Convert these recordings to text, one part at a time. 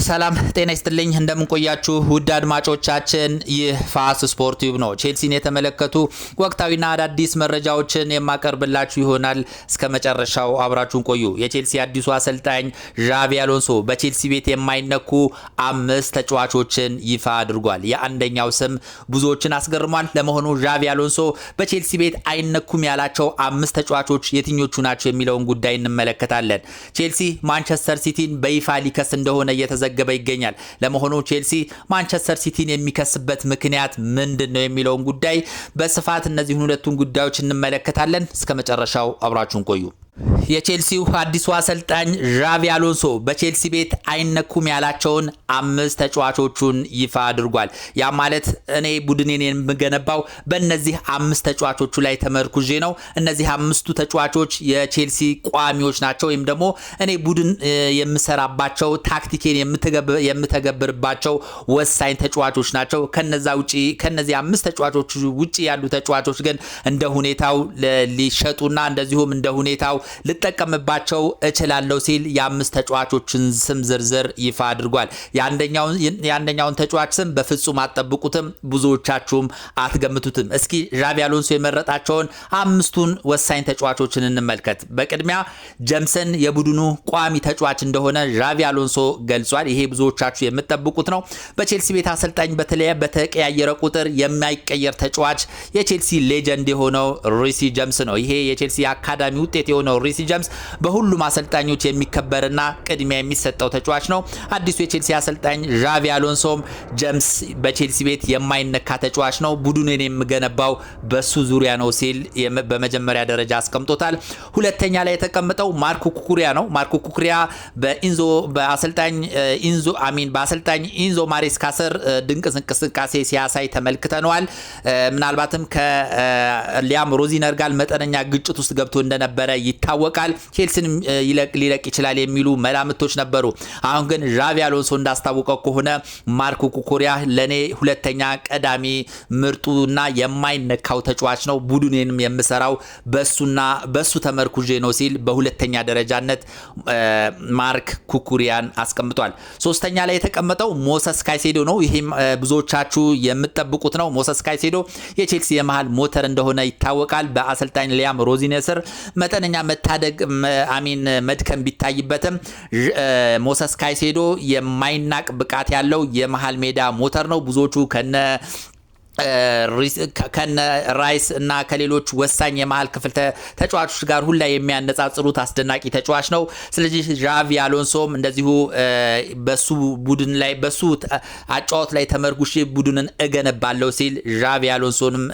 ሰላም ጤና ይስጥልኝ እንደምን ቆያችሁ ውድ አድማጮቻችን ይህ ፋስ ስፖርት ዩብ ነው። ቼልሲን የተመለከቱ ወቅታዊና አዳዲስ መረጃዎችን የማቀርብላችሁ ይሆናል። እስከ መጨረሻው አብራችሁን ቆዩ። የቼልሲ አዲሱ አሰልጣኝ ዣቪ አሎንሶ በቼልሲ ቤት የማይነኩ 5 ተጫዋቾችን ይፋ አድርጓል። የአንደኛው ስም ብዙዎችን አስገርሟል። ለመሆኑ ዣቪ አሎንሶ በቼልሲ ቤት አይነኩም ያላቸው 5 ተጫዋቾች የትኞቹ ናቸው የሚለውን ጉዳይ እንመለከታለን። ቼልሲ ማንቸስተር ሲቲን በይፋ ሊከስ እንደሆነ እየተዘገበ ይገኛል። ለመሆኑ ቼልሲ ማንቸስተር ሲቲን የሚከስበት ምክንያት ምንድነው የሚለውን ጉዳይ በስፋት እነዚህን ሁለቱን ጉዳዮች እንመለከታለን። እስከ መጨረሻው አብራችሁን ቆዩ። የቼልሲው አዲሱ አሰልጣኝ ዣቪ አሎንሶ በቼልሲ ቤት አይነኩም ያላቸውን 5 ተጫዋቾቹን ይፋ አድርጓል። ያ ማለት እኔ ቡድኔን የምገነባው በእነዚህ 5 ተጫዋቾቹ ላይ ተመርኩዤ ነው። እነዚህ 5ቱ ተጫዋቾች የቼልሲ ቋሚዎች ናቸው ወይም ደግሞ እኔ ቡድን የምሰራባቸው ታክቲኬን የምተገብርባቸው ወሳኝ ተጫዋቾች ናቸው። ከነዚህ 5 ተጫዋቾች ውጪ ያሉ ተጫዋቾች ግን እንደ ሁኔታው ሊሸጡና እንደዚሁም እንደ ሁኔታው ልጠቀምባቸው እችላለሁ ሲል የ5 ተጫዋቾችን ስም ዝርዝር ይፋ አድርጓል። የአንደኛውን ተጫዋች ስም በፍጹም አትጠብቁትም፣ ብዙዎቻችሁም አትገምቱትም። እስኪ ዣቪ አሎንሶ የመረጣቸውን 5ቱን ወሳኝ ተጫዋቾችን እንመልከት። በቅድሚያ ጀምሰን የቡድኑ ቋሚ ተጫዋች እንደሆነ ዣቪ አሎንሶ ገልጿል። ይሄ ብዙዎቻችሁ የምትጠብቁት ነው። በቼልሲ ቤት አሰልጣኝ በተቀያየረ ቁጥር የማይቀየር ተጫዋች የቼልሲ ሌጀንድ የሆነው ሪሲ ጀምስ ነው። ይሄ የቼልሲ አካዳሚ ውጤት የሆነው ሪሲ ጀምስ በሁሉም አሰልጣኞች የሚከበርና ቅድሚያ የሚሰጠው ተጫዋች ነው። አዲሱ የቼልሲ አሰልጣኝ ዣቪ አሎንሶም ጀምስ በቼልሲ ቤት የማይነካ ተጫዋች ነው፣ ቡድኑን የምገነባው በሱ ዙሪያ ነው ሲል በመጀመሪያ ደረጃ አስቀምጦታል። ሁለተኛ ላይ የተቀመጠው ማርኮ ኩኩሪያ ነው። ማርኮ ኩኩሪያ በአሰልጣኝ ኢንዞ ማሬስካ ስር ድንቅ እንቅስቃሴ ሲያሳይ ተመልክተነዋል። ምናልባትም ከሊያም ሮዚነር ጋር መጠነኛ ግጭት ውስጥ ገብቶ እንደነበረ ይታወቃል። ቼልሲን ሊለቅ ይችላል የሚሉ መላምቶች ነበሩ። አሁን ግን ዣቪ አሎንሶ እንዳስታወቀው ከሆነ ማርኮ ኩኩሪያ ለኔ ሁለተኛ ቀዳሚ ምርጡና የማይነካው ተጫዋች ነው፣ ቡድኔንም የምሰራው በሱ ተመርኩዤ ነው ሲል በሁለተኛ ደረጃነት ማርክ ኩኩሪያን አስቀምጧል። ሶስተኛ ላይ የተቀመጠው ሞሰስ ካይሴዶ ነው። ይሄም ብዙዎቻችሁ የምትጠብቁት ነው። ሞሰስ ካይሴዶ የቼልሲ የመሃል ሞተር እንደሆነ ይታወቃል። በአሰልጣኝ ሊያም ሮዚነር ስር መጠነኛ መድከም ቢታይበትም ሞሰስ ካይሴዶ የማይናቅ ብቃት ያለው የመሃል ሜዳ ሞተር ነው። ብዙዎቹ ከነ ራይስ እና ከሌሎች ወሳኝ የመሃል ክፍል ተጫዋቾች ጋር ሁላ የሚያነጻጽሩት አስደናቂ ተጫዋች ነው። ስለዚህ ዣቪ አሎንሶም እንደዚሁ በሱ ቡድን ላይ በሱ አጫዋት ላይ ተመርኩሼ ቡድንን እገነባለሁ ሲል ዣቪ አሎንሶንም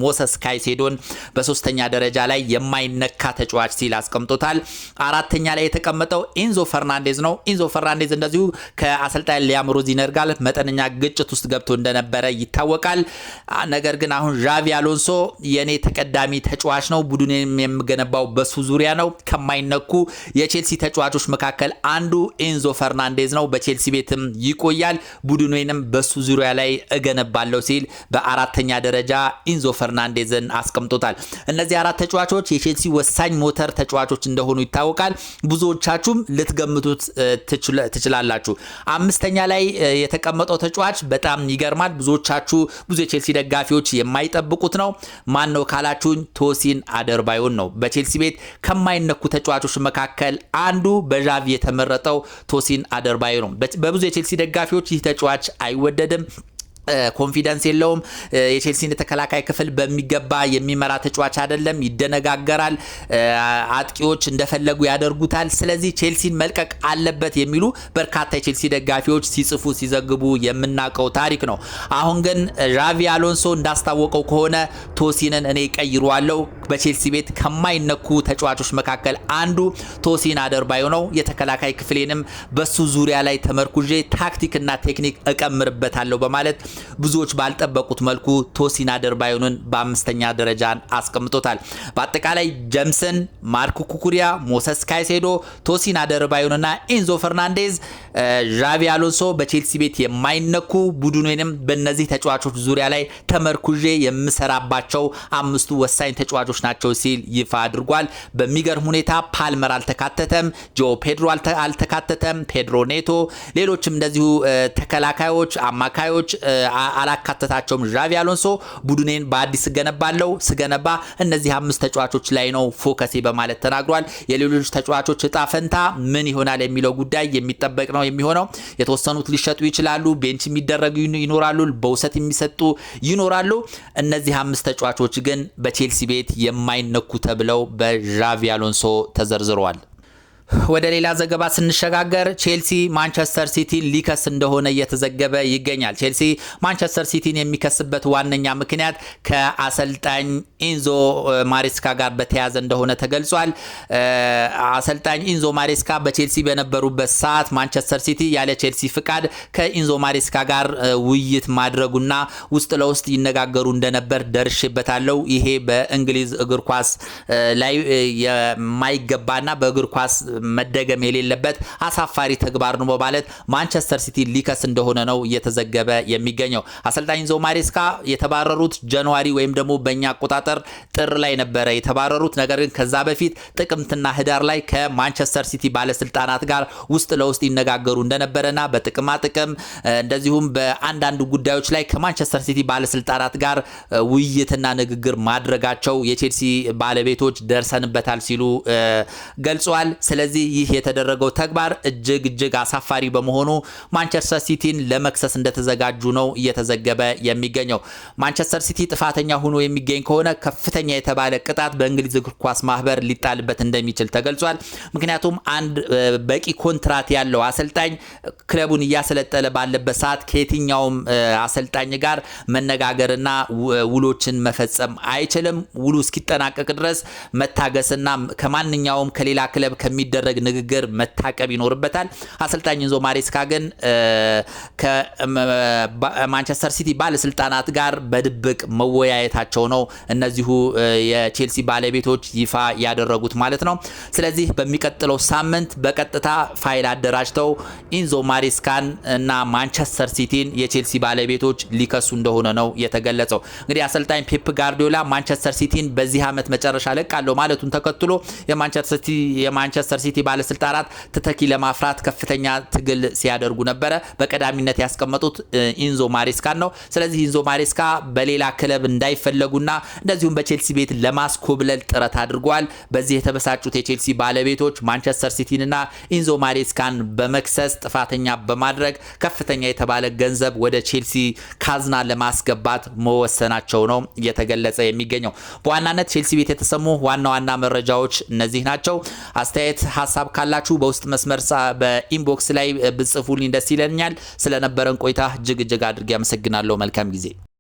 ሞሰስ ካይሴዶን በሶስተኛ ደረጃ ላይ የማይነካ ተጫዋች ሲል አስቀምጦታል። አራተኛ ላይ የተቀመጠው ኢንዞ ፈርናንዴዝ ነው። ኢንዞ ፈርናንዴዝ እንደዚሁ ከአሰልጣኝ ሊያም ሮዚነር ጋር መጠነኛ ግጭት ውስጥ ገብቶ እንደነበረ ይታወቃል። ነገር ግን አሁን ዣቪ አሎንሶ የኔ ተቀዳሚ ተጫዋች ነው፣ ቡድኔን የምገነባው በሱ ዙሪያ ነው፣ ከማይነኩ የቼልሲ ተጫዋቾች መካከል አንዱ ኢንዞ ፈርናንዴዝ ነው፣ በቼልሲ ቤትም ይቆያል፣ ቡድኔንም በሱ ዙሪያ ላይ እገነባለሁ ሲል በአራተኛ ደረጃ ኢንዞ ፈርናንዴዝን አስቀምጦታል። እነዚህ 4 ተጫዋቾች የቼልሲ ወሳኝ ሞተር ተጫዋቾች እንደሆኑ ይታወቃል። ብዙዎቻችሁም ልትገምቱት ትችላላችሁ። 5ኛ ላይ የተቀመጠው ተጫዋች በጣም ይገርማል። ብዙ የቼልሲ ደጋፊዎች የማይጠብቁት ነው። ማን ነው ካላችሁኝ ቶሲን አደርባዮን ነው። በቼልሲ ቤት ከማይነኩ ተጫዋቾች መካከል አንዱ በዣቪ የተመረጠው ቶሲን አደርባዮ ነው። በብዙ የቼልሲ ደጋፊዎች ይህ ተጫዋች አይወደድም፣ ኮንፊደንስ የለውም። የቼልሲን ተከላካይ ክፍል በሚገባ የሚመራ ተጫዋች አይደለም፣ ይደነጋገራል፣ አጥቂዎች እንደፈለጉ ያደርጉታል። ስለዚህ ቼልሲን መልቀቅ አለበት የሚሉ በርካታ የቼልሲ ደጋፊዎች ሲጽፉ ሲዘግቡ የምናውቀው ታሪክ ነው። አሁን ግን ዣቪ አሎንሶ እንዳስታወቀው ከሆነ ቶሲንን እኔ ቀይሯለሁ፣ በቼልሲ ቤት ከማይነኩ ተጫዋቾች መካከል አንዱ ቶሲን አደርባዮ ነው፣ የተከላካይ ክፍሌንም በሱ ዙሪያ ላይ ተመርኩዤ ታክቲክና ቴክኒክ እቀምርበታለሁ በማለት ብዙዎች ባልጠበቁት መልኩ ቶሲን አደርባዮንን በአምስተኛ ደረጃን አስቀምጦታል። በአጠቃላይ ጀምሰን፣ ማርክ ኩኩሪያ፣ ሞሰስ ካይሴዶ፣ ቶሲን አደርባዮንና ኤንዞ ፈርናንዴዝ፣ ዣቪ አሎንሶ በቼልሲ ቤት የማይነኩ ቡድኑንም በእነዚህ ተጫዋቾች ዙሪያ ላይ ተመርኩዤ የምሰራባቸው አምስቱ ወሳኝ ተጫዋቾች ናቸው ሲል ይፋ አድርጓል። በሚገርም ሁኔታ ፓልመር አልተካተተም፣ ጆ ፔድሮ አልተካተተም፣ ፔድሮ ኔቶ፣ ሌሎችም እንደዚሁ ተከላካዮች፣ አማካዮች አላካተታቸውም። ዣቪ አሎንሶ ቡድኔን በአዲስ ስገነባ እነዚህ አምስት ተጫዋቾች ላይ ነው ፎከሴ በማለት ተናግሯል። የሌሎች ተጫዋቾች እጣ ፈንታ ምን ይሆናል የሚለው ጉዳይ የሚጠበቅ ነው የሚሆነው። የተወሰኑት ሊሸጡ ይችላሉ፣ ቤንች የሚደረጉ ይኖራሉ፣ በውሰት የሚሰጡ ይኖራሉ። እነዚህ አምስት ተጫዋቾች ግን በቼልሲ ቤት የማይነኩ ተብለው በዣቪ አሎንሶ ተዘርዝረዋል። ወደ ሌላ ዘገባ ስንሸጋገር ቼልሲ ማንቸስተር ሲቲን ሊከስ እንደሆነ እየተዘገበ ይገኛል። ቼልሲ ማንቸስተር ሲቲን የሚከስበት ዋነኛ ምክንያት ከአሰልጣኝ ኢንዞ ማሬስካ ጋር በተያያዘ እንደሆነ ተገልጿል። አሰልጣኝ ኢንዞ ማሬስካ በቼልሲ በነበሩበት ሰዓት ማንቸስተር ሲቲ ያለ ቼልሲ ፍቃድ ከኢንዞ ማሬስካ ጋር ውይይት ማድረጉና ውስጥ ለውስጥ ይነጋገሩ እንደነበር ደርሼበታለሁ። ይሄ በእንግሊዝ እግር ኳስ ላይ የማይገባና በእግር ኳስ መደገም የሌለበት አሳፋሪ ተግባር ነው በማለት ማንቸስተር ሲቲ ሊከስ እንደሆነ ነው እየተዘገበ የሚገኘው። አሰልጣኝ ኢንዞ ማሬስካ የተባረሩት ጃንዋሪ ወይም ደግሞ በእኛ አቆጣጠር ጥር ላይ ነበረ የተባረሩት። ነገር ግን ከዛ በፊት ጥቅምትና ህዳር ላይ ከማንቸስተር ሲቲ ባለስልጣናት ጋር ውስጥ ለውስጥ ይነጋገሩ እንደነበረና በጥቅማ ጥቅም እንደዚሁም በአንዳንድ ጉዳዮች ላይ ከማንቸስተር ሲቲ ባለስልጣናት ጋር ውይይትና ንግግር ማድረጋቸው የቼልሲ ባለቤቶች ደርሰንበታል ሲሉ ገልጸዋል። ስለዚህ ይህ የተደረገው ተግባር እጅግ አሳፋሪ በመሆኑ ማንቸስተር ሲቲን ለመክሰስ እንደተዘጋጁ ነው እየተዘገበ የሚገኘው። ማንቸስተር ሲቲ ጥፋተኛ ሆኖ የሚገኝ ከሆነ ከፍተኛ የተባለ ቅጣት በእንግሊዝ እግር ኳስ ማህበር ሊጣልበት እንደሚችል ተገልጿል። ምክንያቱም አንድ በቂ ኮንትራት ያለው አሰልጣኝ ክለቡን እያሰለጠለ ባለበት ሰዓት ከየትኛውም አሰልጣኝ ጋር መነጋገርና ውሎችን መፈጸም አይችልም። ውሉ እስኪጠናቀቅ ድረስ መታገስና ከማንኛውም ከሌላ ክለብ ከሚደረግ ንግግር መታቀብ ይኖርበታል። አሰልጣኝ ኢንዞ ማሬስካ ግን ከማንቸስተር ሲቲ ባለስልጣናት ጋር በድብቅ መወያየታቸው ነው እነዚሁ የቼልሲ ባለቤቶች ይፋ ያደረጉት ማለት ነው። ስለዚህ በሚቀጥለው ሳምንት በቀጥታ ፋይል አደራጅተው ኢንዞ ማሬስካን እና ማንቸስተር ሲቲን የቼልሲ ባለቤቶች ሊከሱ እንደሆነ ነው የተገለጸው። እንግዲህ አሰልጣኝ ፔፕ ጋርዲዮላ ማንቸስተር ሲቲን በዚህ ዓመት መጨረሻ ለቃለው ማለቱን ተከትሎ የማንቸስተር ሲቲ ባለስልጣናት ተተኪ ለማፍራት ከፍተኛ ትግል ሲያደርጉ ነበረ። በቀዳሚነት ያስቀመጡት ኢንዞ ማሬስካን ነው። ስለዚህ ኢንዞ ማሬስካ በሌላ ክለብ እንዳይፈለጉና እንደዚሁም በቼልሲ ቤት ለማስኮብለል ጥረት አድርጓል። በዚህ የተበሳጩት የቼልሲ ባለቤቶች ማንቸስተር ሲቲንና ኢንዞ ማሬስካን በመክሰስ ጥፋተኛ በማድረግ ከፍተኛ የተባለ ገንዘብ ወደ ቼልሲ ካዝና ለማስገባት መወሰናቸው ነው እየተገለጸ የሚገኘው። በዋናነት ቼልሲ ቤት የተሰሙ ዋና መረጃዎች እነዚህ ናቸው። አስተያየት ሀሳብ ካላችሁ በውስጥ መስመር በኢንቦክስ ላይ ብጽፉልኝ ደስ ይለኛል። ስለነበረን ቆይታ እጅግ አድርጌ አመሰግናለሁ። መልካም ጊዜ